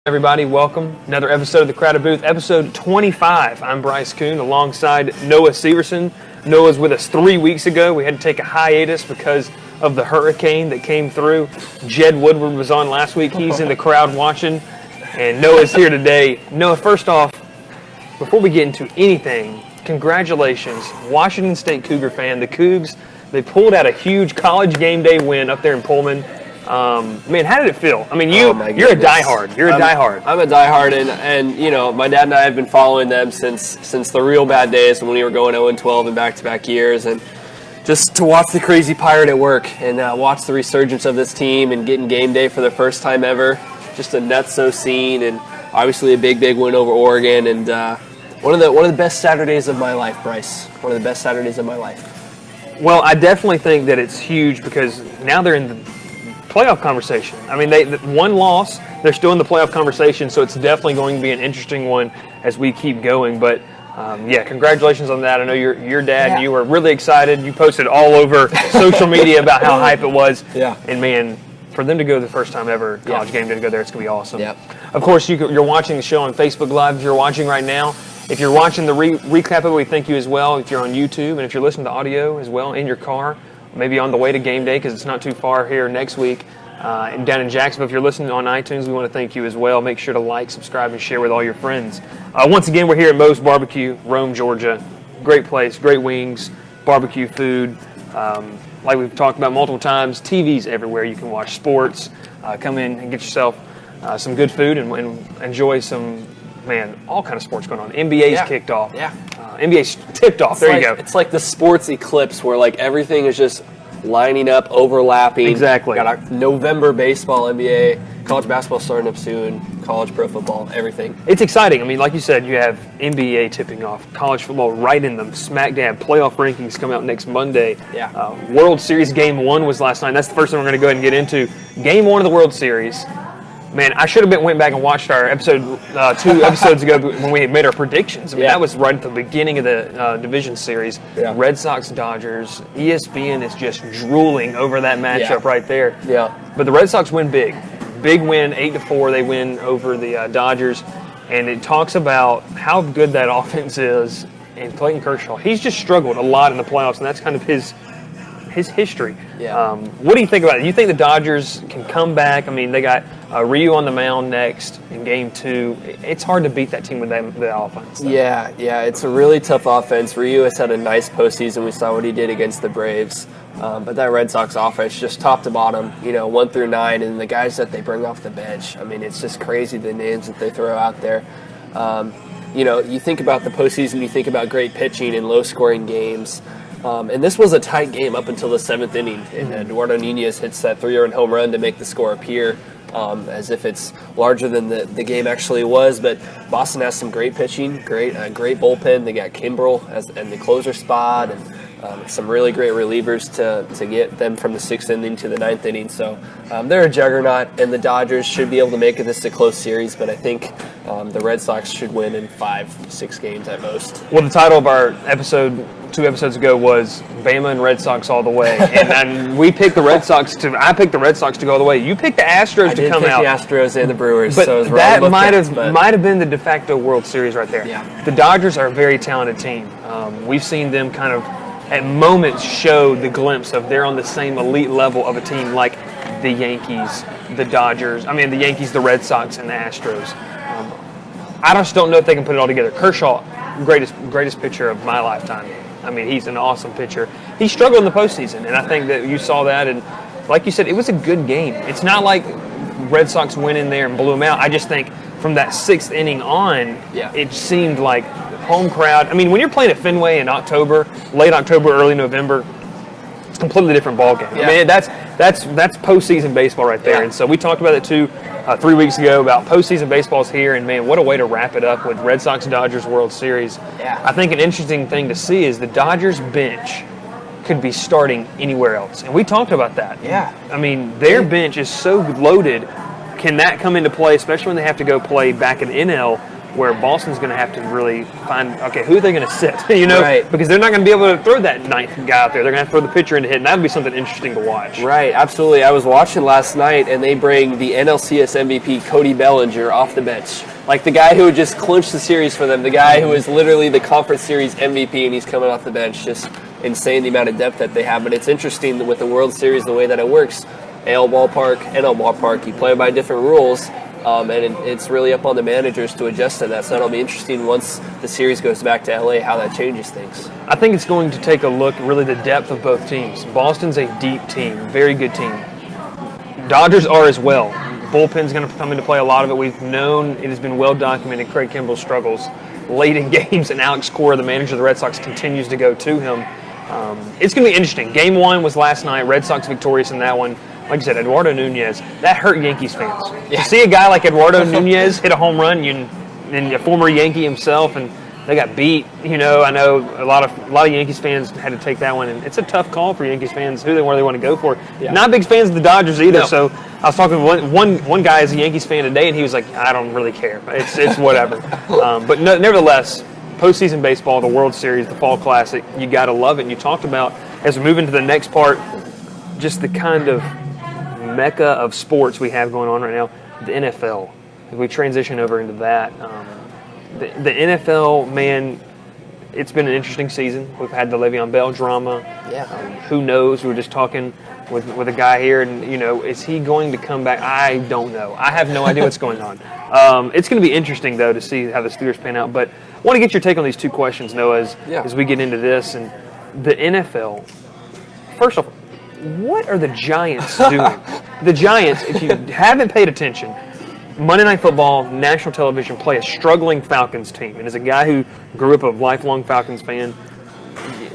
Everybody, welcome. Another episode of The Crowded Booth, episode 25. I'm Bryce Kuhn alongside Noah Severson. Noah's with us 3 weeks ago. We had to take a hiatus because of the hurricane that came through. Jed Woodward was on last week. He's in the crowd watching. And Noah's here today. Noah, first off, before we get into anything, congratulations. Washington State Cougar fan. The Cougs, they pulled out a huge college game day win up there in Pullman. Man, how did it feel? I mean, you're a diehard. You're a diehard. I'm a diehard, and you know, my dad and I have been following them since the real bad days when we were going 0-12 in back-to-back years, and just to watch the crazy pirate at work and watch the resurgence of this team and getting game day for the first time ever, just a nutso scene, and obviously a big win over Oregon, and one of the best Saturdays of my life, Bryce. One of the best Saturdays of my life. Well, I definitely think that it's huge because now they're in the playoff conversation. I mean, one loss, they're still in the playoff conversation, so it's definitely going to be an interesting one as we keep going. But yeah, congratulations on that. I know your dad and you were really excited. You posted all over social media about how hype it was. Yeah. And man, for them to go the first time ever college game day to go there, it's going to be awesome. Yep. Of course, you're watching the show on Facebook Live if you're watching right now. If you're watching the recap of it, we thank you as well. If you're on YouTube and if you're listening to audio as well in your car, maybe on the way to game day because it's not too far here next week. And down in Jacksonville, if you're listening on iTunes, we want to thank you as well. Make sure to like, subscribe, and share with all your friends. Once again, we're here at Moe's Barbecue, Rome, Georgia. Great place, great wings, barbecue food. Like we've talked about multiple times, TVs everywhere. You can watch sports. Come in and get yourself some good food and enjoy some, all kind of sports going on. NBA's kicked off. Yeah. NBA's tipped off. There you go. It's like the sports eclipse where like everything is just lining up, overlapping. Exactly. Got November baseball, NBA, college basketball starting up soon, college pro football, everything. It's exciting. I mean, like you said, you have NBA tipping off, college football right in them, smack dab. Playoff rankings come out next Monday. Yeah. World Series Game 1 was last night. That's the first thing we're going to go ahead and get into. Game 1 of the World Series. Man, I should have went back and watched our episode 2 episodes ago when we had made our predictions. I mean, that was right at the beginning of the division series. Yeah. Red Sox, Dodgers. ESPN is just drooling over that matchup right there. Yeah. But the Red Sox win big. Big win, 8-4. They win over the Dodgers. And it talks about how good that offense is. And Clayton Kershaw, he's just struggled a lot in the playoffs, and that's kind of his history. Yeah. What do you think about it? You think the Dodgers can come back? I mean, they got Ryu on the mound next in Game 2. It's hard to beat that team with that offense. Yeah, it's a really tough offense. Ryu has had a nice postseason. We saw what he did against the Braves. But that Red Sox offense, just top to bottom, 1 through 9, and the guys that they bring off the bench. I mean, it's just crazy the names that they throw out there. You think about the postseason, you think about great pitching and low-scoring games. And this was a tight game up until the 7th inning. And Eduardo Nunez hits that 3-run home run to make the score appear as if it's larger than the game actually was. But Boston has some great pitching, great bullpen. They got Kimbrel in the closer spot, and some really great relievers to get them from the 6th inning to the 9th inning. So they're a juggernaut, and the Dodgers should be able to make this a close series. But I think the Red Sox should win in 5-6 games at most. Well, the title of our episode 2 episodes ago was Bama and Red Sox all the way, and we picked the Red Sox I picked the Red Sox to go all the way. You picked the Astros to come out. I did pick the Astros and the Brewers, but so that might have been the de facto World Series right there. Yeah. The Dodgers are a very talented team. We've seen them kind of at moments show the glimpse of they're on the same elite level of a team like the Yankees, the Dodgers. I mean, the Yankees, the Red Sox, and the Astros. I just don't know if they can put it all together. Kershaw, greatest pitcher of my lifetime. I mean, he's an awesome pitcher. He struggled in the postseason, and I think that you saw that. And like you said, it was a good game. It's not like Red Sox went in there and blew them out. I just think from that 6th inning on, it seemed like home crowd. I mean, when you're playing at Fenway in October, late October, early November, it's a completely different ballgame. Yeah. I mean, that's postseason baseball right there. Yeah. And so we talked about it too 3 weeks ago about postseason baseball's here, and man, what a way to wrap it up with Red Sox-Dodgers World Series. Yeah. I think an interesting thing to see is the Dodgers bench could be starting anywhere else, and we talked about that. Yeah. I mean, their bench is so loaded. Can that come into play, especially when they have to go play back in NL where Boston's going to have to really find, okay, who are they going to sit? Right. Because they're not going to be able to throw that ninth guy out there. They're going to have to throw the pitcher in to hit, and that would be something interesting to watch. Right, absolutely. I was watching last night, and they bring the NLCS MVP Cody Bellinger off the bench. Like the guy who just clinched the series for them, the guy who is literally the Conference Series MVP, and he's coming off the bench. Just insane the amount of depth that they have. But it's interesting with the World Series, the way that it works. AL ballpark, NL ballpark, you play by different rules. And it's really up on the managers to adjust to that. So that'll be interesting once the series goes back to LA, how that changes things. I think it's going to take a look, really, the depth of both teams. Boston's a deep team, very good team. Dodgers are as well. Bullpen's going to come into play a lot of it. We've known, it has been well documented, Craig Kimbrell's struggles late in games, and Alex Cora, the manager of the Red Sox, continues to go to him. It's going to be interesting. Game 1 was last night. Red Sox victorious in that one. Like I said, Eduardo Nunez, that hurt Yankees fans. Yeah. To see a guy like Eduardo Nunez hit a home run, and a former Yankee himself, and they got beat. I know a lot of Yankees fans had to take that one, and it's a tough call for Yankees fans where they want to go for. Yeah. Not big fans of the Dodgers either. No. So I was talking to one guy as a Yankees fan today, and he was like, "I don't really care. It's whatever." But nevertheless, postseason baseball, the World Series, the Fall Classic, you got to love it. And you talked about, as we move into the next part, just the kind of mecca of sports we have going on right now, the NFL. As we transition over into that, the NFL, man, it's been an interesting season. We've had the Le'Veon Bell drama. Yeah. Who knows? We were just talking with a guy here, and is he going to come back? I don't know. I have no idea what's going on. It's going to be interesting though to see how the Steelers pan out. But I want to get your take on these two questions, Noah, as we get into this and the NFL. First off, what are the Giants doing? The Giants, if you haven't paid attention, Monday Night Football, national television, play a struggling Falcons team. And as a guy who grew up a lifelong Falcons fan,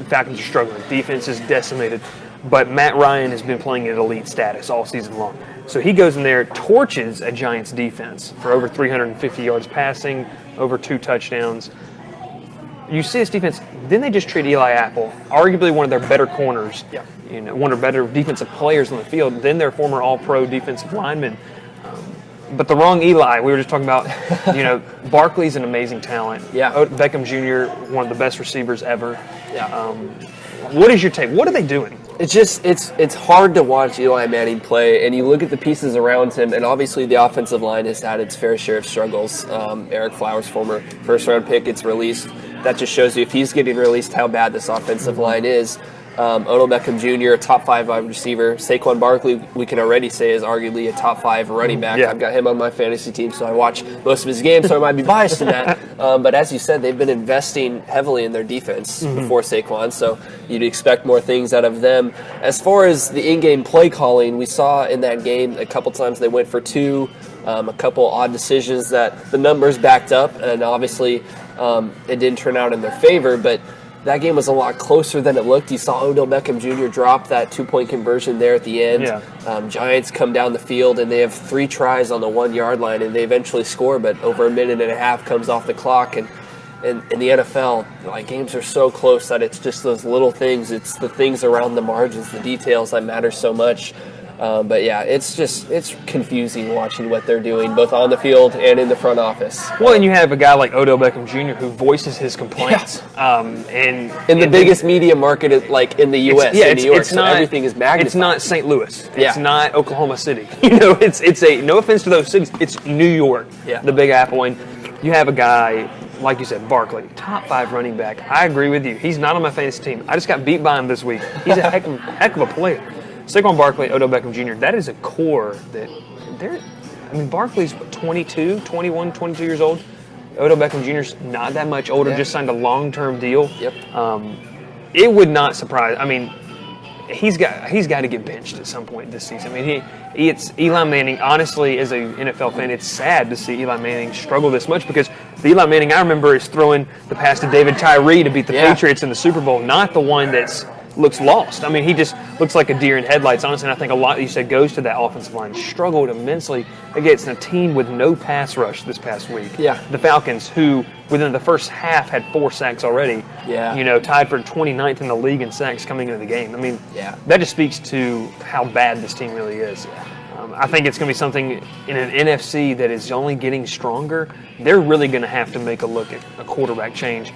Falcons are struggling. Defense is decimated. But Matt Ryan has been playing at elite status all season long. So he goes in there, torches a Giants defense for over 350 yards passing, over 2 touchdowns. You see this defense, then they just treat Eli Apple, arguably one of their better corners, one of their better defensive players on the field, than their former all-pro defensive lineman. But the wrong Eli. We were just talking about, Barkley's an amazing talent. Yeah. Beckham Jr., one of the best receivers ever. Yeah. What is your take? What are they doing? It's just it's hard to watch Eli Manning play, and you look at the pieces around him, and obviously the offensive line has had its fair share of struggles. Eric Flowers, former first-round pick, gets released. That just shows you, if he's getting released, how bad this offensive line is. Odell Beckham Jr., a top 5 wide receiver. Saquon Barkley, we can already say, is arguably a top 5 running back. Yeah. I've got him on my fantasy team, so I watch most of his games, so I might be biased in that. But as you said, they've been investing heavily in their defense before Saquon, so you'd expect more things out of them. As far as the in-game play calling, we saw in that game a couple times they went for 2, a couple odd decisions that the numbers backed up, and obviously it didn't turn out in their favor, but that game was a lot closer than it looked. You saw Odell Beckham Jr. drop that 2-point conversion there at the end. Yeah. Giants come down the field, and they have 3 tries on the 1-yard line, and they eventually score, but over a minute and a half comes off the clock. And in the NFL, games are so close that it's just those little things. It's the things around the margins, the details that matter so much. But yeah, it's confusing watching what they're doing, both on the field and in the front office. Well, and you have a guy like Odell Beckham Jr. who voices his complaints. And in the biggest media market, in the U.S., in New York, so everything is magnified. It's not St. Louis. It's not Oklahoma City. It's a, no offense to those cities, it's New York, the Big Apple. And you have a guy, like you said, Barkley, top 5 running back. I agree with you. He's not on my fantasy team. I just got beat by him this week. He's a heck of a player. Saquon Barkley, Odell Beckham Jr., that is a core that Barkley's 22 years old. Odell Beckham Jr.'s not that much older, just signed a long-term deal. Yep. It would not surprise. He's got to get benched at some point this season. It's Eli Manning. Honestly, as an NFL fan, it's sad to see Eli Manning struggle this much, because the Eli Manning I remember is throwing the pass to David Tyree to beat the Patriots in the Super Bowl, not the one that's looks lost. He just looks like a deer in headlights, honestly, and I think a lot, you said, goes to that offensive line. Struggled immensely against a team with no pass rush this past week. Yeah. The Falcons, who within the first half had 4 sacks already. Yeah. Tied for 29th in the league in sacks coming into the game. That just speaks to how bad this team really is. I think it's going to be something in an NFC that is only getting stronger. They're really going to have to make a look at a quarterback change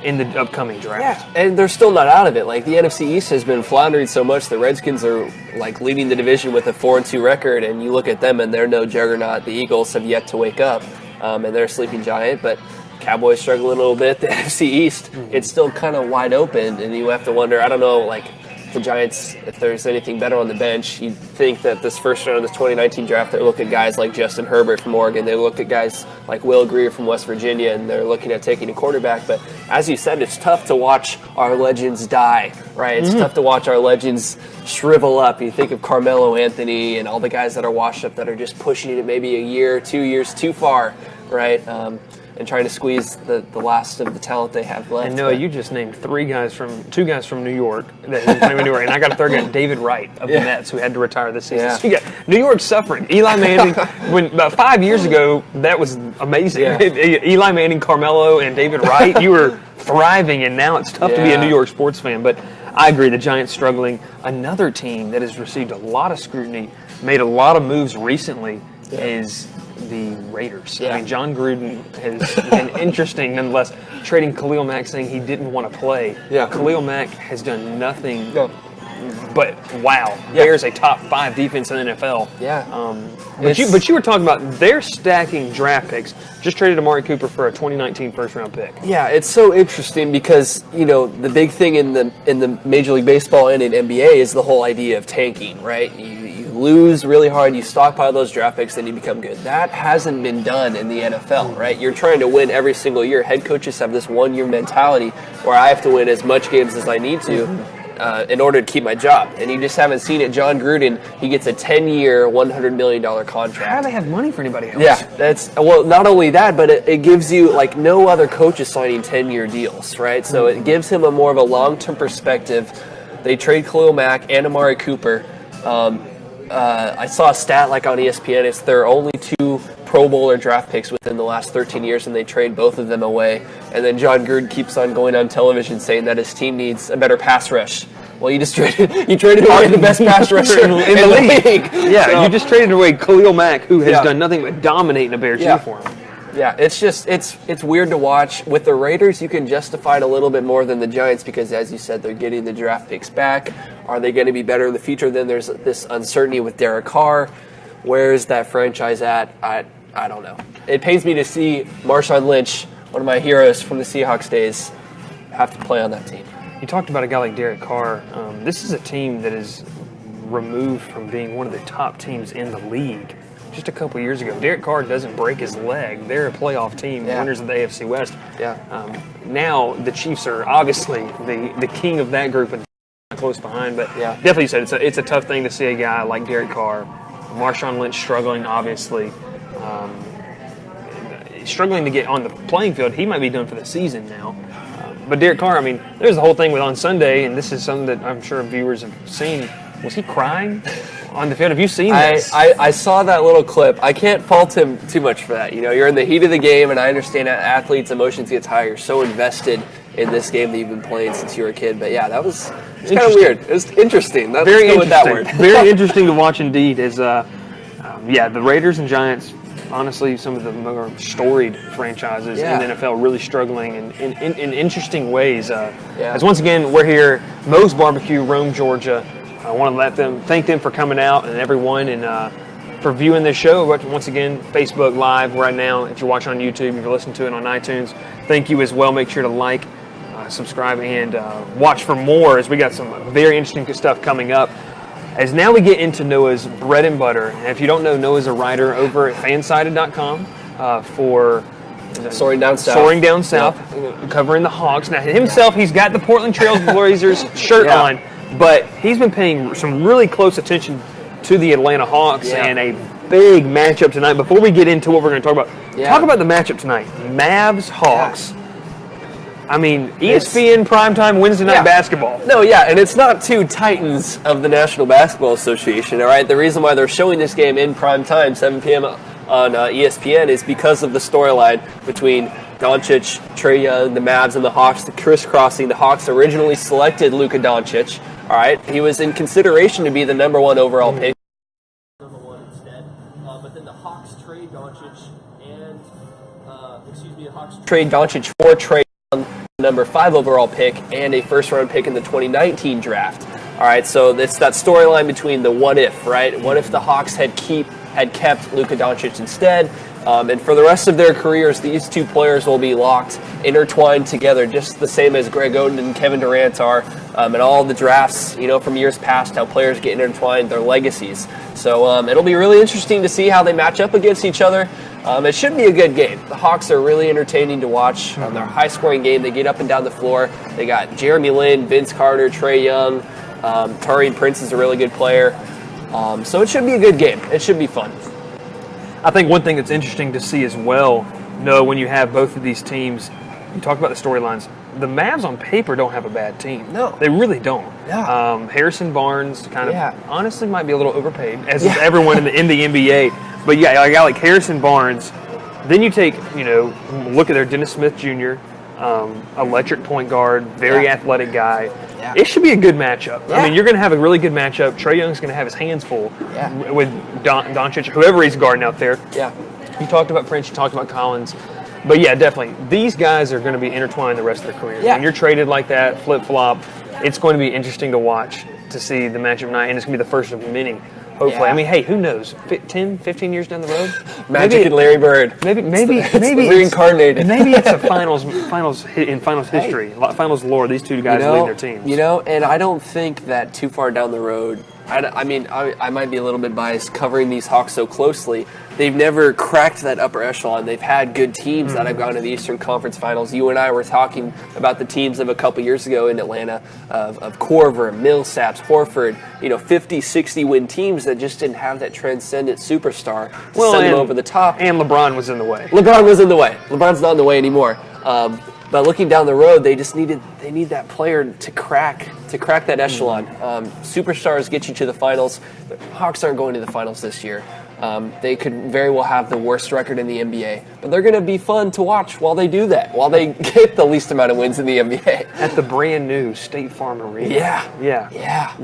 in the upcoming draft. Yeah, and they're still not out of it. Like, the NFC East has been floundering so much. The Redskins are, like, leading the division with a 4-2 record, and you look at them and they're no juggernaut. The Eagles have yet to wake up, and they're a sleeping giant, but Cowboys struggling a little bit. The NFC East, it's still kind of wide open, and you have to wonder, I don't know, like, the Giants, if there's anything better on the bench. You'd think that this first round of this 2019 draft, they look at guys like Justin Herbert from Oregon, they look at guys like Will Greer from West Virginia, and they're looking at taking a quarterback. But as you said, it's tough to watch our legends die, right? It's tough to watch our legends shrivel up. You think of Carmelo Anthony and all the guys that are washed up that are just pushing it maybe a year, 2 years too far, right? And trying to squeeze the last of the talent they have left. And Noah, you just named two guys from New York that have been in New York, and I got a third guy, David Wright of the Mets, who had to retire this season. Yeah. So you got New York suffering. Eli Manning, when about 5 years ago, that was amazing. Yeah. Eli Manning, Carmelo, and David Wright, you were thriving, and now it's tough to be a New York sports fan. But I agree, the Giants struggling. Another team that has received a lot of scrutiny, made a lot of moves recently, is the Raiders. Yeah. I mean, John Gruden has been interesting nonetheless, trading Khalil Mack, saying he didn't want to play. Yeah. Khalil Mack has done nothing but wow. There's a top 5 defense in the NFL. Yeah. But you were talking about they're stacking draft picks. Just traded Amari Cooper for a 2019 first-round pick. Yeah, it's so interesting because, the big thing in the Major League Baseball and in NBA is the whole idea of tanking, right? You lose really hard, you stockpile those draft picks, then you become good. That hasn't been done in the NFL, right? You're trying to win every single year. Head coaches have this one-year mentality where I have to win as much games as I need to in order to keep my job. And you just haven't seen it. John Gruden, he gets a 10-year, $100 million contract. How do they have money for anybody else? Yeah, not only that, but it gives you, like, no other coach is signing 10-year deals, right? So it gives him a more of a long-term perspective. They trade Khalil Mack and Amari Cooper. I saw a stat like on ESPN, it's there are only 2 Pro Bowler draft picks within the last 13 years, and they trade both of them away. And then John Gruden keeps on going on television saying that his team needs a better pass rush. Well, you traded away the best pass rusher in the league. Yeah, so, you just traded away Khalil Mack, who has done nothing but dominate in a Bears uniform. Yeah, it's weird to watch. With the Raiders, you can justify it a little bit more than the Giants because, as you said, they're getting the draft picks back. Are they going to be better in the future? Then there's this uncertainty with Derek Carr. Where is that franchise at? I don't know. It pains me to see Marshawn Lynch, one of my heroes from the Seahawks days, have to play on that team. You talked about a guy like Derek Carr. This is a team that is removed from being one of the top teams in the league. Just a couple years ago, Derek Carr doesn't break his leg. They're a playoff team, winners of the AFC West. Now the Chiefs are obviously the king of that group and close behind. But definitely, you said it's a tough thing to see a guy like Derek Carr, Marshawn Lynch struggling, obviously, struggling to get on the playing field. He might be done for the season now. But Derek Carr, I mean, there's the whole thing with on Sunday, and this is something that I'm sure viewers have seen. Was he crying on the field? Have you seen this? I saw that little clip. I can't fault him too much for that. You're in the heat of the game, and I understand that athletes' emotions get high. You're so invested in this game that you've been playing since you were a kid. But yeah, it's kind of weird. It was interesting. Very interesting. With that word. Very interesting to watch indeed. Is the Raiders and Giants, honestly, some of the more storied franchises in the NFL, really struggling in interesting ways. As once again, we're here, Moe's Barbecue, Rome, Georgia. I want to thank them for coming out and everyone and for viewing this show. Once again, Facebook Live right now. If you're watching on YouTube, if you're listening to it on iTunes, thank you as well. Make sure to like, subscribe, and watch for more as we got some very interesting stuff coming up. As now we get into Noah's bread and butter. And if you don't know, Noah's a writer over at fansided.com for Soaring Down South, covering the Hawks. Now himself, he's got the Portland Trail Blazers shirt on, but he's been paying some really close attention to the Atlanta Hawks and a big matchup tonight. Before we get into what we're going to talk about, talk about the matchup tonight. Mavs, Hawks. I mean, ESPN primetime Wednesday night basketball. No, and it's not two titans of the National Basketball Association, all right? The reason why they're showing this game in primetime, 7 p.m. on ESPN, is because of the storyline between Doncic, Trae Young, the Mavs, and the Hawks, the crisscrossing. The Hawks originally selected Luka Doncic, all right? He was in consideration to be the number 1 overall pick. trade Doncic for Trae Young, number 5 overall pick, and a first-round pick in the 2019 draft. All right, so it's that storyline between the what if, right? What if the Hawks had kept Luka Doncic instead? And for the rest of their careers, these two players will be locked, intertwined together, just the same as Greg Oden and Kevin Durant are, and all the drafts, from years past, how players get intertwined, their legacies. So it'll be really interesting to see how they match up against each other. It should be a good game. The Hawks are really entertaining to watch. They're a high-scoring game. They get up and down the floor. They got Jeremy Lin, Vince Carter, Trae Young. Taurean Prince is a really good player. So it should be a good game. It should be fun. I think one thing that's interesting to see as well, when you have both of these teams, you talk about the storylines, the Mavs on paper don't have a bad team. No. They really don't. Yeah. Harrison Barnes honestly might be a little overpaid, as is everyone in the NBA. But yeah, a guy like Harrison Barnes, then you take, look at their Dennis Smith Jr., electric point guard, very athletic guy. Yeah. It should be a good matchup. Yeah. I mean, you're going to have a really good matchup. Trae Young's going to have his hands full with Doncic, whoever he's guarding out there. Yeah. You talked about Prince, you talked about Collins. But yeah, definitely. These guys are going to be intertwined the rest of their career. Yeah. When you're traded like that, flip-flop, it's going to be interesting to watch, to see the matchup night, and it's going to be the first of many. Hopefully. Yeah. I mean, hey, who knows? 10, 15 years down the road? Magic and Larry Bird. Maybe reincarnated. Maybe it's a finals history, finals lore. These two guys lead their teams. And I don't think that too far down the road. I might be a little bit biased covering these Hawks so closely. They've never cracked that upper echelon. They've had good teams that have gone to the Eastern Conference Finals. You and I were talking about the teams of a couple years ago in Atlanta of Korver, Millsaps, Horford, 50, 60 win teams that just didn't have that transcendent superstar to send them over the top. And LeBron was in the way. LeBron was in the way. LeBron's not in the way anymore. But looking down the road, they need that player to crack that echelon. Superstars get you to the finals. The Hawks aren't going to the finals this year. They could very well have the worst record in the NBA, but they're going to be fun to watch while they do that, while they get the least amount of wins in the NBA. At the brand new State Farm Arena. Yeah.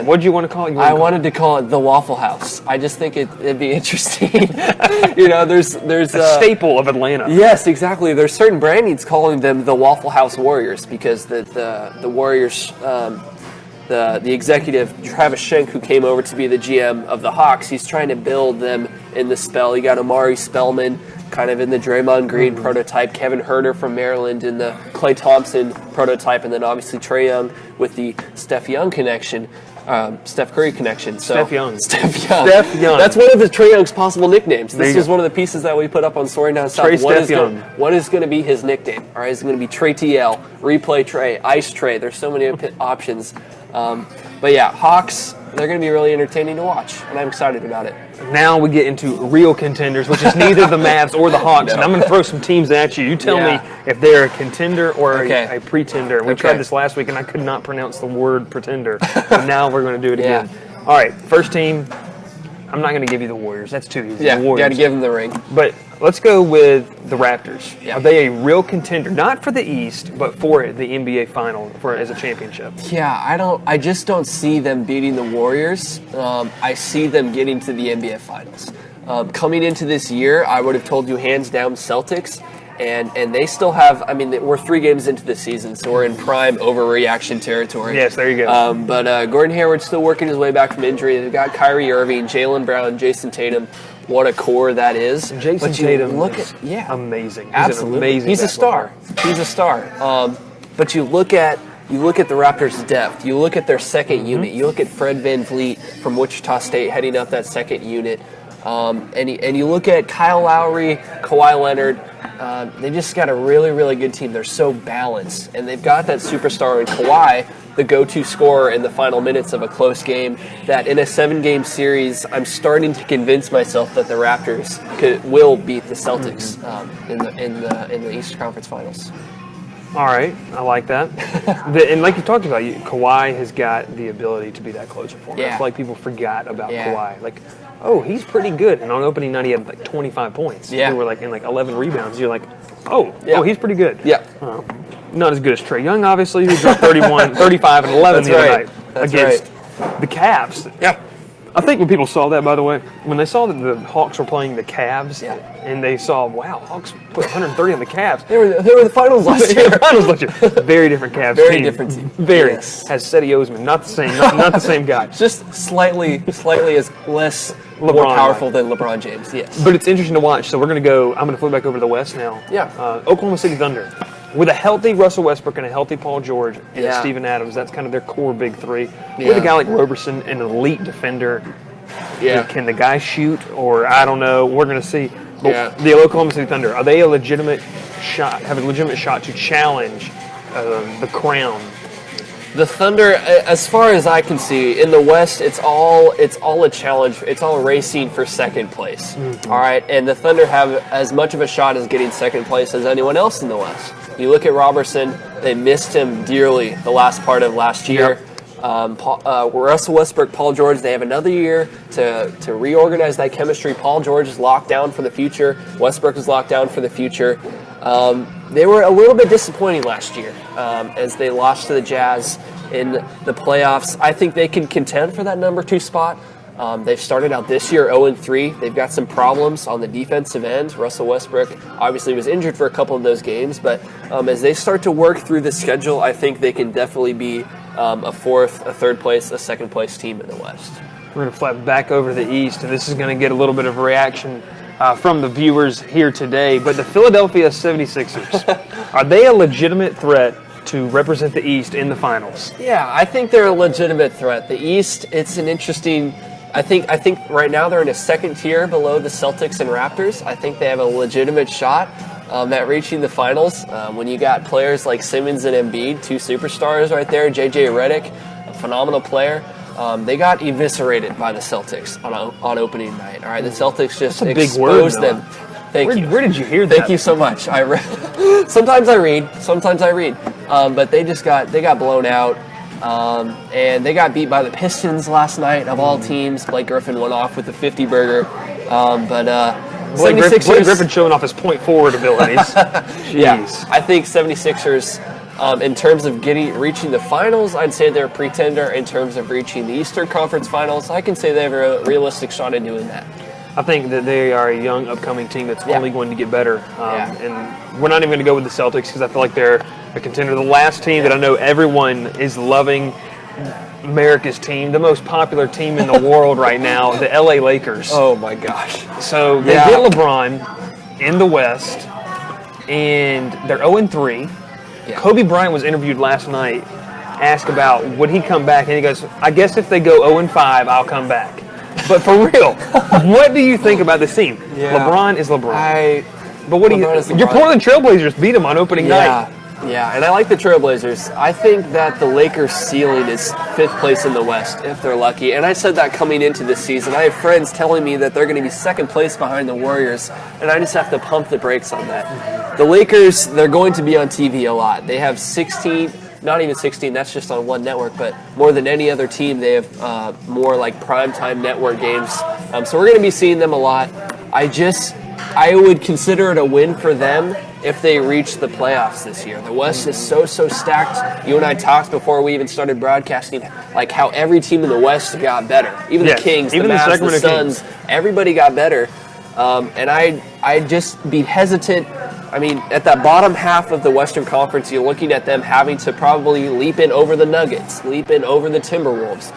What did you want to call it? I wanted to call it the Waffle House. I just think it'd be interesting. There's a staple of Atlanta. Yes, exactly. There's certain brandings calling them the Waffle House Warriors because the Warriors. The executive, Travis Schenck, who came over to be the GM of the Hawks, he's trying to build them in the spell. You got Amari Spellman, kind of in the Draymond Green prototype, Kevin Huerter from Maryland in the Klay Thompson prototype, and then obviously Trae Young with the Steph Curry connection. Steph Young. That's one of Trae Young's possible nicknames. This is one of the pieces that we put up on Story Down South. What is going to be his nickname? All right, is it going to be Trae TL, Replay Trae, Ice Trae? There's so many options. But yeah, Hawks, they're going to be really entertaining to watch, and I'm excited about it. Now we get into real contenders, which is neither the Mavs or the Hawks. No. And I'm going to throw some teams at you. You tell me if they're a contender or a pretender. We tried this last week, and I could not pronounce the word pretender. But now we're going to do it again. All right, first team. I'm not going to give you the Warriors. That's too easy. Yeah, the Warriors. You got to give them the ring. But let's go with the Raptors. Yeah. Are they a real contender? Not for the East, but for the NBA Final as a championship. Yeah, I just don't see them beating the Warriors. I see them getting to the NBA Finals. Coming into this year, I would have told you hands down Celtics. And they still have, we're 3 games into the season, so we're in prime overreaction territory. Yes, there you go. But Gordon Hayward's still working his way back from injury. They've got Kyrie Irving, Jaylen Brown, Jason Tatum. What a core that is. Jason Tatum is amazing. Absolutely. He's a star. He's a star. But you look at the Raptors' depth. You look at their second unit. You look at Fred VanVleet from Wichita State heading up that second unit. And you look at Kyle Lowry, Kawhi Leonard. They just got a really, really good team. They're so balanced. And they've got that superstar in Kawhi, the go-to scorer in the final minutes of a close game, that in a 7-game series, I'm starting to convince myself that the Raptors will beat the Celtics in the Eastern Conference Finals. All right, I like that. And like you talked about, Kawhi has got the ability to be that closer for me. I feel like people forgot about Kawhi. Like, oh, he's pretty good. And on opening night, he had like 25 points. Yeah. They were like in 11 rebounds. You're like, oh, he's pretty good. Yeah. Not as good as Trae Young, obviously, who dropped 35 and 11 the other night against the Cavs. Yeah. I think when people saw that, by the way, when they saw that the Hawks were playing the Cavs, and they saw, wow, Hawks put 130 on the Cavs. They were the finals last year. Very different Cavs Very team. different team. Very. Yes. Has Seti Osman. Not the same. Not the same guy. Just slightly as less more powerful than LeBron James. Yes. But it's interesting to watch. So we're going to go. I'm going to flip back over to the West now. Yeah. Oklahoma City Thunder. With a healthy Russell Westbrook and a healthy Paul George and Yeah. Steven Adams, that's kind of their core big three. Yeah. With a guy like Roberson, an elite defender. Yeah. Can the guy shoot? Or I don't know. We're going to see. But Yeah. the Oklahoma City Thunder, are they a legitimate shot? Have a legitimate shot to challenge the crown? The Thunder, as far as I can see, in the West, it's all a challenge. It's all racing for second place. Mm-hmm. All right, and the Thunder have as much of a shot as getting second place as anyone else in the West. You look at Robertson; they missed him dearly the last part of last year. Russell Westbrook, Paul George, they have another year to reorganize that chemistry. Paul George is locked down for the future. Westbrook is locked down for the future. They were a little bit disappointing last year as they lost to the Jazz in the playoffs. I think they can contend for that number 2 spot. They've started out this year 0-3. They've got some problems on the defensive end. Russell Westbrook obviously was injured for a couple of those games, but as they start to work through the schedule, I think they can definitely be a fourth, a third place, a second place team in the West. We're going to flip back over to the East, and this is going to get a little bit of a reaction from the viewers here today. But the Philadelphia 76ers, are they a legitimate threat to represent the East in the finals? Yeah, I think they're a legitimate threat. The East, it's an interesting. I think right now they're in a second tier below the Celtics and Raptors. I think they have a legitimate shot at reaching the finals. When you got players like Simmons and Embiid, 2 superstars right there, JJ Redick, a phenomenal player. They got eviscerated by the Celtics on opening night. All right, the Celtics just exposed them. Thank you. Where did you hear that? Thank you so much. I read. Sometimes I read. But they got blown out. And they got beat by the Pistons last night, of all teams. Blake Griffin went off with the 50-burger. Blake Griffin showing off his point forward abilities. Jeez. Yeah, I think 76ers, in terms of reaching the finals, I'd say they're a pretender. In terms of reaching the Eastern Conference Finals, I can say they have a realistic shot at doing that. I think that they are a young, upcoming team that's only going to get better. And we're not even going to go with the Celtics because I feel like they're a contender. The last team that I know everyone is loving, America's team, the most popular team in the world right now, the LA Lakers. Oh, my gosh. So they get LeBron in the West, and they're 0-3. Yeah. Kobe Bryant was interviewed last night, asked about would he come back, and he goes, I guess if they go 0-5, I'll come back. But for real, what do you think about this team? Yeah. LeBron is LeBron. But what do you think? Your Portland Trailblazers beat them on opening night. Yeah, and I like the Trailblazers. I think that the Lakers' ceiling is 5th place in the West, if they're lucky. And I said that coming into this season. I have friends telling me that they're going to be 2nd place behind the Warriors, and I just have to pump the brakes on that. The Lakers, they're going to be on TV a lot. They have 16, not even 16, that's just on one network, but more than any other team, they have more like primetime network games. So we're going to be seeing them a lot. I would consider it a win for them if they reach the playoffs this year. The West is so stacked. You and I talked before we even started broadcasting, like how every team in the West got better. Even the Kings, even the Mavs, the Suns, everybody got better. And I'd just be hesitant. I mean, at that bottom half of the Western Conference, you're looking at them having to probably leap in over the Nuggets, leap in over the Timberwolves,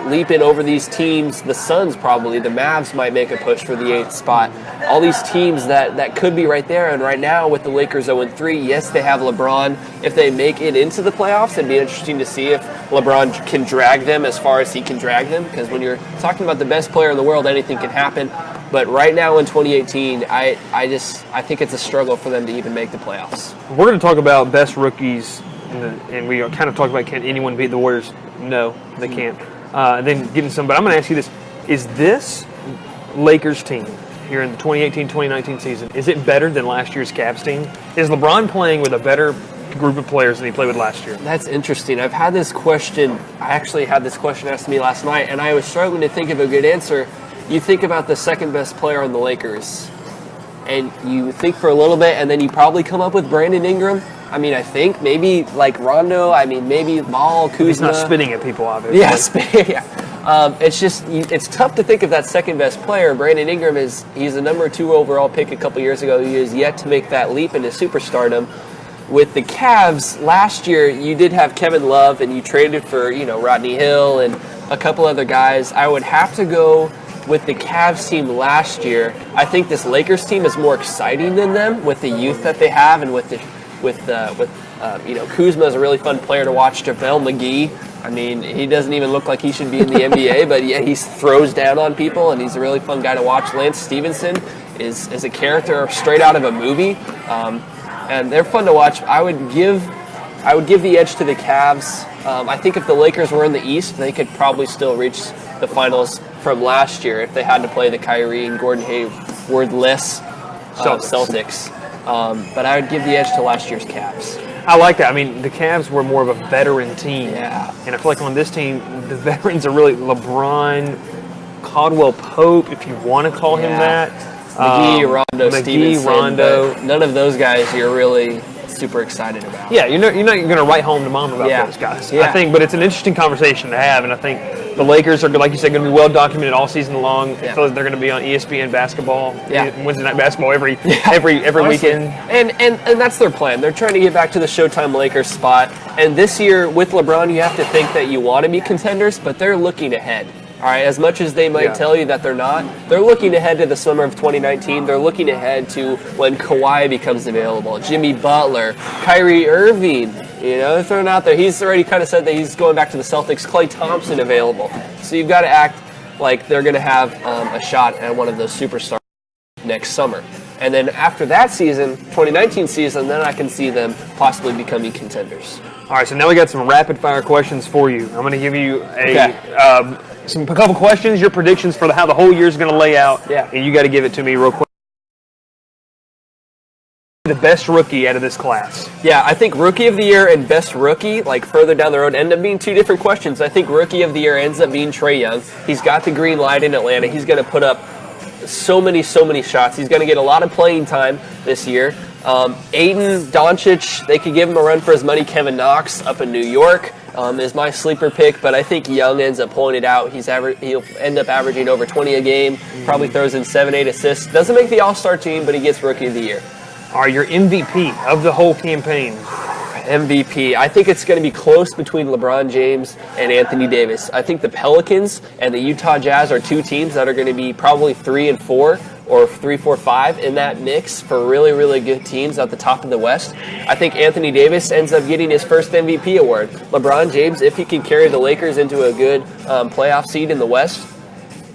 leap in over these teams. The Suns probably, the Mavs might make a push for the 8th spot. All these teams that could be right there. And right now with the Lakers 0-3, yes, they have LeBron. If they make it into the playoffs, it'd be interesting to see if LeBron can drag them as far as he can drag them. Because when you're talking about the best player in the world, anything can happen. But right now in 2018, I think it's a struggle for them to even make the playoffs. We're going to talk about best rookies, and we kind of talked about can anyone beat the Warriors? No, they can't. And then getting some, but I'm going to ask you this. Is this Lakers team here in the 2018-2019 season, is it better than last year's Cavs team? Is LeBron playing with a better group of players than he played with last year? That's interesting. I've had this question. I actually had this question asked to me last night, and I was struggling to think of a good answer. You think about the second best player on the Lakers, and you think for a little bit, and then you probably come up with Brandon Ingram. I mean, I think maybe like Rondo. I mean, maybe Maul, Kuzma. He's not spitting at people, obviously. Yeah, It's tough to think of that second best player. Brandon Ingram he's a number 2 overall pick a couple years ago. He has yet to make that leap into superstardom. With the Cavs last year, you did have Kevin Love, and you traded for Rodney Hill and a couple other guys. I would have to go with the Cavs team last year. I think this Lakers team is more exciting than them with the youth that they have, and with Kuzma is a really fun player to watch. JaVale McGee, I mean, he doesn't even look like he should be in the NBA, but yeah, he throws down on people, and he's a really fun guy to watch. Lance Stevenson is a character straight out of a movie. And they're fun to watch. I would give the edge to the Cavs. I think if the Lakers were in the East, they could probably still reach the finals from last year if they had to play the Kyrie and Gordon Hayward-less Celtics. But I would give the edge to last year's Cavs. I like that. I mean, the Cavs were more of a veteran team. Yeah. And I feel like on this team, the veterans are really LeBron, Caldwell Pope, if you want to call him that. Rondo, Stevenson, but none of those guys you're really super excited about. Yeah, you're not going to write home to mom about those guys. Yeah. I think, but it's an interesting conversation to have, and I think the Lakers are, like you said, going to be well documented all season long. I feel like they're going to be on ESPN basketball, Wednesday night basketball every weekend. And that's their plan. They're trying to get back to the Showtime Lakers spot. And this year with LeBron, you have to think that you want to be contenders, but they're looking ahead. All right, as much as they might tell you that they're not, they're looking ahead to the summer of 2019. They're looking ahead to when Kawhi becomes available, Jimmy Butler, Kyrie Irving, thrown out there. He's already kind of said that he's going back to the Celtics. Klay Thompson available. So you've got to act like they're going to have a shot at one of those superstars next summer. And then after that season, 2019 season, then I can see them possibly becoming contenders. All right, so now we got some rapid-fire questions for you. I'm going to give you a couple questions, your predictions for how the whole year is going to lay out. Yeah. And you got to give it to me real quick. The best rookie out of this class. Yeah, I think Rookie of the Year and Best Rookie, like further down the road, end up being two different questions. I think Rookie of the Year ends up being Trae Young. He's got the green light in Atlanta. He's going to put up so many shots. He's going to get a lot of playing time this year. Aiden, Doncic, they could give him a run for his money. Kevin Knox up in New York is my sleeper pick, but I think Young ends up pulling it out. He'll end up averaging over 20 a game, probably throws in 7-8 assists. Doesn't make the All-Star team, but he gets Rookie of the Year. Are your MVP of the whole campaign? MVP. I think it's going to be close between LeBron James and Anthony Davis. I think the Pelicans and the Utah Jazz are two teams that are going to be probably 3 and 4 or 3, 4, 5 in that mix for really, really good teams at the top of the West. I think Anthony Davis ends up getting his first MVP award. LeBron James, if he can carry the Lakers into a good playoff seed in the West,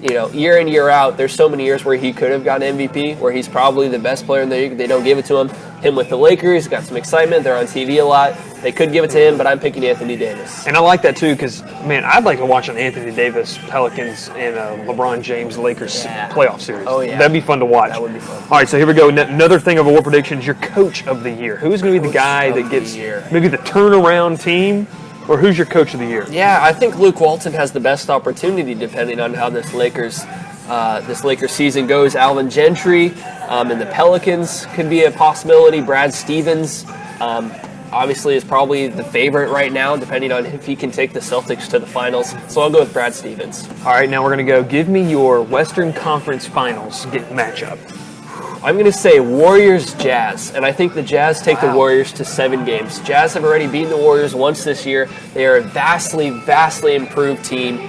year in, year out, there's so many years where he could have gotten MVP, where he's probably the best player in the league. They don't give it to him. Him with the Lakers, got some excitement. They're on TV a lot. They could give it to him, but I'm picking Anthony Davis. And I like that, too, because, man, I'd like to watch an Anthony Davis, Pelicans, and LeBron James, Lakers playoff series. Oh, yeah. That'd be fun to watch. That would be fun. All right, so here we go. Another thing of award predictions, your coach of the year. Who's going to be the guy that gets maybe the turnaround team? Or who's your coach of the year? Yeah, I think Luke Walton has the best opportunity depending on how this Lakers season goes. Alvin Gentry and the Pelicans could be a possibility. Brad Stevens obviously is probably the favorite right now, depending on if he can take the Celtics to the finals. So I'll go with Brad Stevens. All right, now we're going to go. Give me your Western Conference Finals matchup. I'm going to say Warriors-Jazz, and I think the Jazz take the Warriors to 7 games. Jazz have already beaten the Warriors once this year. They are a vastly, vastly improved team.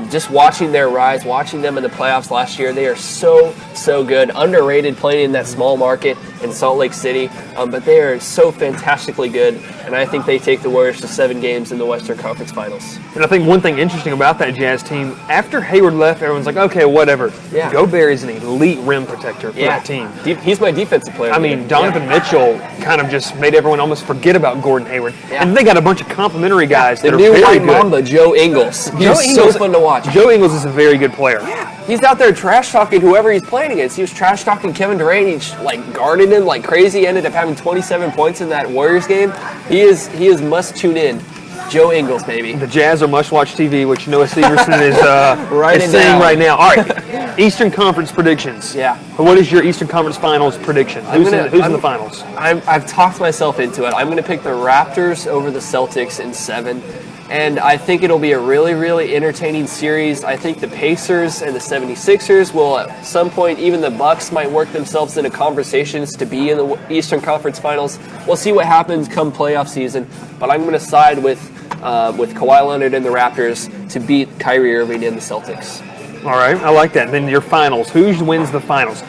Just watching their rise, watching them in the playoffs last year, they are so, so good. Underrated playing in that small market in Salt Lake City, but they are so fantastically good, and I think they take the Warriors to 7 games in the Western Conference Finals. And I think one thing interesting about that Jazz team, after Hayward left, everyone's like, okay, whatever. Yeah. Gobert is an elite rim protector for that team. He's my defensive player. I mean, Donovan Mitchell kind of just made everyone almost forget about Gordon Hayward. Yeah. And they got a bunch of complimentary guys that are very good. The new white mamba, Joe Ingles. He's so fun to watch. Joe Ingles is a very good player. Yeah. He's out there trash-talking whoever he's playing against. He was trash-talking Kevin Durant. He's guarding him like crazy. Ended up having 27 points in that Warriors game. He is must tune in. Joe Ingles, baby. The Jazz are must-watch TV, which Noah Severson is saying right now. All right, Eastern Conference predictions. Yeah. What is your Eastern Conference Finals prediction? Who's in the finals? I've talked myself into it. I'm going to pick the Raptors over the Celtics in 7. and I think it'll be a really, really entertaining series. I think the Pacers and the 76ers will at some point, even the Bucks might work themselves into conversations to be in the Eastern Conference Finals. We'll see what happens come playoff season, but I'm going to side with Kawhi Leonard and the Raptors to beat Kyrie Irving and the Celtics. All right, I like that. Then your finals. Who wins the finals?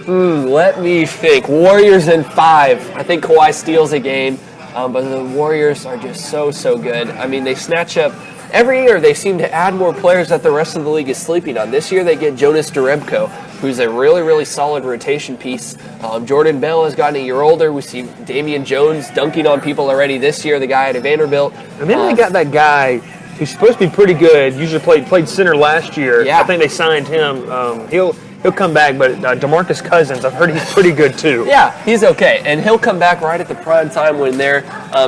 Let me think. Warriors in 5. I think Kawhi steals a game, but the Warriors are just so good. I mean, they snatch up every year. They seem to add more players that the rest of the league is sleeping on. This year they get Jonas Jerebko, who's a really, really solid rotation piece. Jordan Bell has gotten a year older. We see Damian Jones dunking on people already this year, the guy at Vanderbilt. And then they got that guy who's supposed to be pretty good. Usually played center last year. Yeah. I think they signed him. He'll come back, but DeMarcus Cousins, I've heard he's pretty good too. Yeah, he's okay, and he'll come back right at the prime time when they're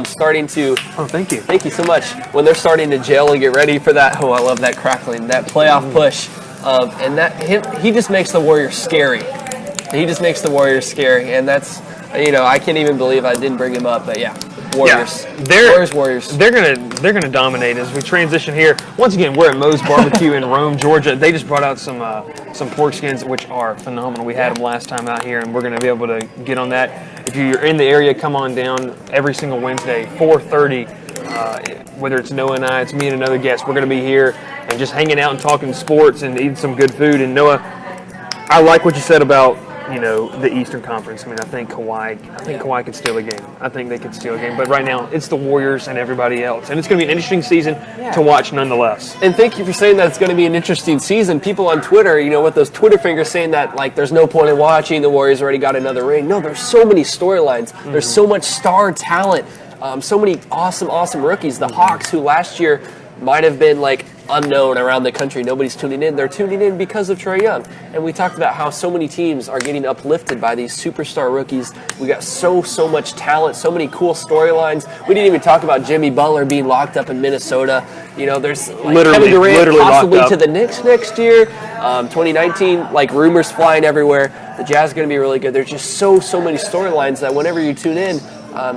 starting to. Oh, thank you. Thank you so much. When they're starting to gel and get ready for that. Oh, I love that crackling, that playoff push, and that he just makes the Warriors scary. He just makes the Warriors scary, and that's I can't even believe I didn't bring him up, but yeah. Warriors. Yeah, Warriors. They're gonna dominate as we transition here. Once again, we're at Moe's Barbecue in Rome, Georgia. They just brought out some pork skins, which are phenomenal. We had them last time out here, and we're gonna be able to get on that. If you're in the area, come on down every single Wednesday, 4:30. Whether it's Noah and I, it's me and another guest. We're gonna be here and just hanging out and talking sports and eating some good food. And Noah, I like what you said about the Eastern Conference. I mean, I think Kawhi could steal a game. I think they could steal a game. But right now, it's the Warriors and everybody else. And it's going to be an interesting season to watch nonetheless. And thank you for saying that it's going to be an interesting season. People on Twitter, with those Twitter fingers saying that, there's no point in watching. The Warriors already got another ring. No, there's so many storylines. Mm-hmm. There's so much star talent. So many awesome rookies. The Hawks, who last year might have been unknown around the country. Nobody's tuning in. They're tuning in because of Trae Young. And we talked about how so many teams are getting uplifted by these superstar rookies. We got so much talent, so many cool storylines. We didn't even talk about Jimmy Butler being locked up in Minnesota. There's Kevin Durant possibly to the Knicks next year. 2019, rumors flying everywhere. The Jazz are going to be really good. There's just so many storylines that whenever you tune in,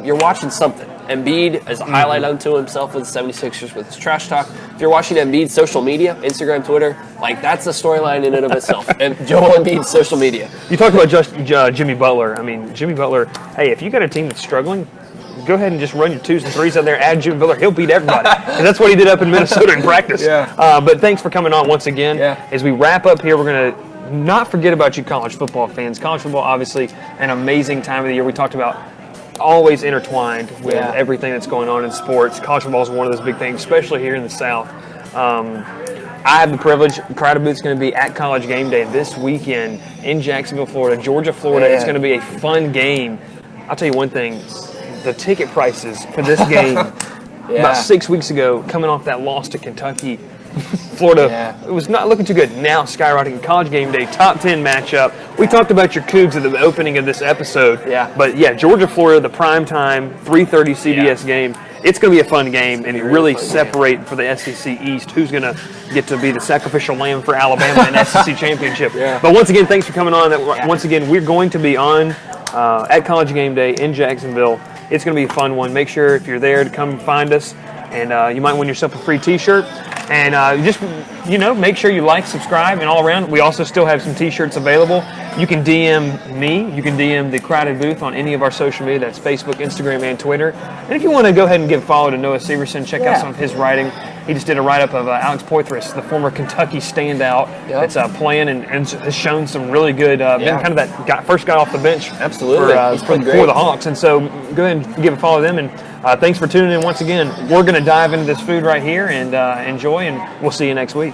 you're watching something. Embiid is a highlight unto himself with the 76ers with his trash talk. If you're watching Embiid's social media, Instagram, Twitter, that's a storyline in and of itself. And Joel Embiid's social media. You talked about Jimmy Butler. I mean, Jimmy Butler, hey, if you got a team that's struggling, go ahead and just run your 2s and 3s out there, add Jimmy Butler. He'll beat everybody. And that's what he did up in Minnesota in practice. Yeah. But thanks for coming on once again. Yeah. As we wrap up here, we're going to not forget about you college football fans. College football, obviously, an amazing time of the year. We talked about always intertwined with everything that's going on in sports. College football is one of those big things, especially here in the South. I have the privilege. Crowded Booth's going to be at College Game Day this weekend in Jacksonville, Florida, Georgia, Florida. It's going to be a fun game. I'll tell you one thing. The ticket prices for this game about 6 weeks ago, coming off that loss to Kentucky, Florida, it was not looking too good. Now skyrocketing. College Game Day, top 10 matchup. We talked about your Cougs at the opening of this episode. But Georgia, Florida, the primetime 3:30 CBS game. It's going to be a fun game, and it really separate for the SEC East who's going to get to be the sacrificial lamb for Alabama in SEC championship. But once again, thanks for coming on. Once again, we're going to be on at College Game Day in Jacksonville. It's going to be a fun one. Make sure if you're there to come find us, and you might win yourself a free T-shirt. And just, make sure you like, subscribe, and all around. We also still have some T-shirts available. You can DM me. You can DM the Crowded Booth on any of our social media. That's Facebook, Instagram, and Twitter. And if you want to go ahead and give a follow to Noah Severson, check out some of his writing. He just did a write-up of Alex Poitras, the former Kentucky standout that's playing and has shown some really good, been kind of that first guy off the bench for the Hawks. And so go ahead and give a follow to them. And thanks for tuning in once again. We're going to dive into this food right here and enjoy, and we'll see you next week.